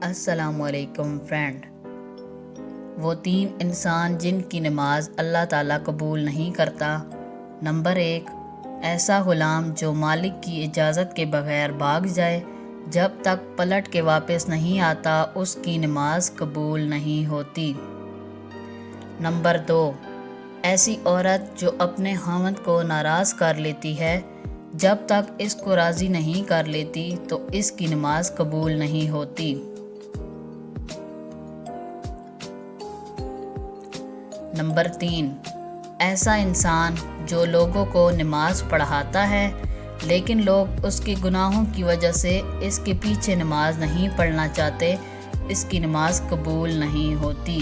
السلام علیکم فرینڈ۔ وہ 3 انسان جن کی نماز اللہ تعالیٰ قبول نہیں کرتا۔ نمبر 1، ایسا غلام جو مالک کی اجازت کے بغیر بھاگ جائے، جب تک پلٹ کے واپس نہیں آتا اس کی نماز قبول نہیں ہوتی۔ نمبر 2، ایسی عورت جو اپنے خاوند کو ناراض کر لیتی ہے، جب تک اس کو راضی نہیں کر لیتی تو اس کی نماز قبول نہیں ہوتی۔ نمبر 3، ایسا انسان جو لوگوں کو نماز پڑھاتا ہے لیکن لوگ اس کے گناہوں کی وجہ سے اس کے پیچھے نماز نہیں پڑھنا چاہتے، اس کی نماز قبول نہیں ہوتی۔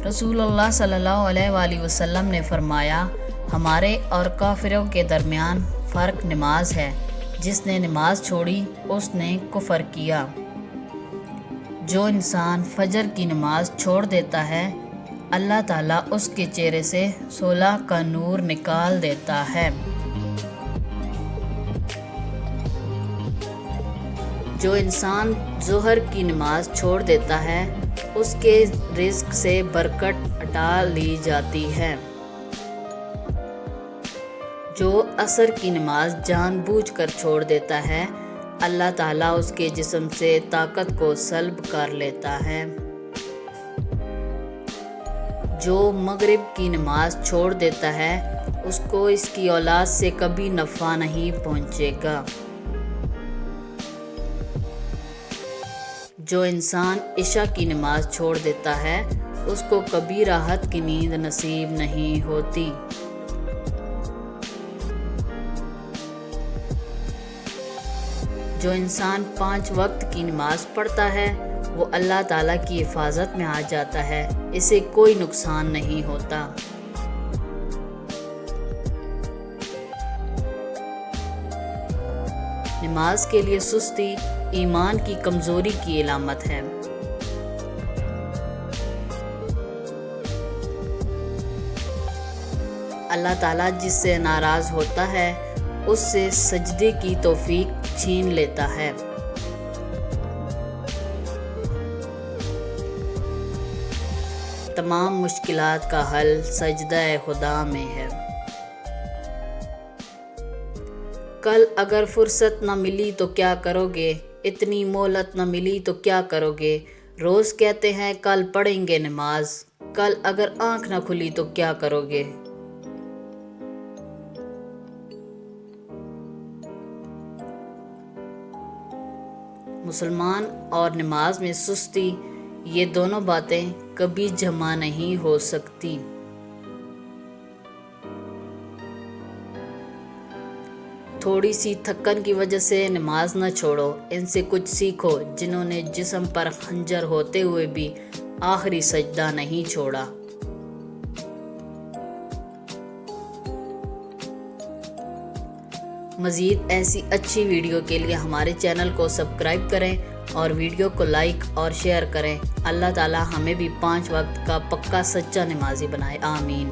رسول اللہ صلی اللہ علیہ وآلہ وسلم نے فرمایا، ہمارے اور کافروں کے درمیان فرق نماز ہے، جس نے نماز چھوڑی اس نے کفر کیا۔ جو انسان فجر کی نماز چھوڑ دیتا ہے، اللہ تعالیٰ اس کے چہرے سے 16 کا نور نکال دیتا ہے۔ جو انسان ظہر کی نماز چھوڑ دیتا ہے، اس کے رزق سے برکت ہٹا لی جاتی ہے۔ جو عصر کی نماز جان بوجھ کر چھوڑ دیتا ہے، اللہ تعالیٰ اس کے جسم سے طاقت کو سلب کر لیتا ہے۔ جو مغرب کی نماز چھوڑ دیتا ہے، اس کو اس کی اولاد سے کبھی نفع نہیں پہنچے گا۔ جو انسان عشاء کی نماز چھوڑ دیتا ہے، اس کو کبھی راحت کی نیند نصیب نہیں ہوتی۔ جو انسان 5 وقت کی نماز پڑھتا ہے، وہ اللہ تعالیٰ کی حفاظت میں آ جاتا ہے، اسے کوئی نقصان نہیں ہوتا۔ نماز کے لیے سستی ایمان کی کمزوری کی علامت ہے۔ اللہ تعالیٰ جس سے ناراض ہوتا ہے اس سے سجدے کی توفیق چھین لیتا ہے۔ تمام مشکلات کا حل سجدہ خدا میں ہے۔ کل اگر فرصت نہ ملی تو کیا کرو گے، اتنی مہلت نہ ملی تو کیا کرو گے، روز کہتے ہیں کل پڑھیں گے نماز، کل اگر آنکھ نہ کھلی تو کیا کرو گے۔ مسلمان اور نماز میں سستی، یہ دونوں باتیں کبھی جمع نہیں ہو سکتی۔ تھوڑی سی تھکن کی وجہ سے نماز نہ چھوڑو، ان سے کچھ سیکھو جنہوں نے جسم پر خنجر ہوتے ہوئے بھی آخری سجدہ نہیں چھوڑا۔ مزید ایسی اچھی ویڈیو کے لیے ہمارے چینل کو سبسکرائب کریں اور ویڈیو کو لائک اور شیئر کریں۔ اللہ تعالی ہمیں بھی 5 وقت کا پکا سچا نمازی بنائے، آمین۔